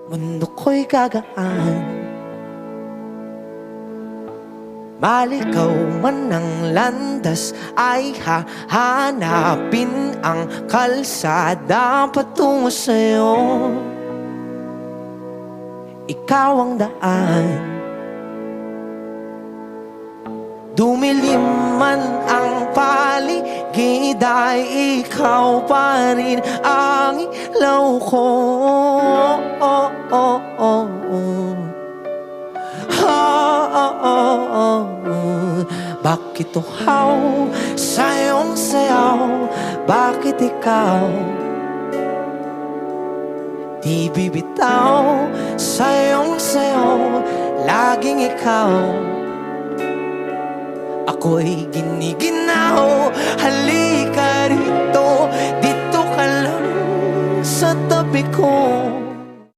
mundo ko'y gagaan. Malikaw man ang landas ay hahanapin ang kalsada patungo sa'yo. Ikaw ang daan. Dumilim man ang paligid ay ikaw pa rin ang ilaw ko. Bakit uhaw sa iyong sayaw? Bakit ikaw di bibitaw sa iyong sayaw? Laging ikaw, ako'y giniginaw. Halika rito, dito ka lang sa tabi ko.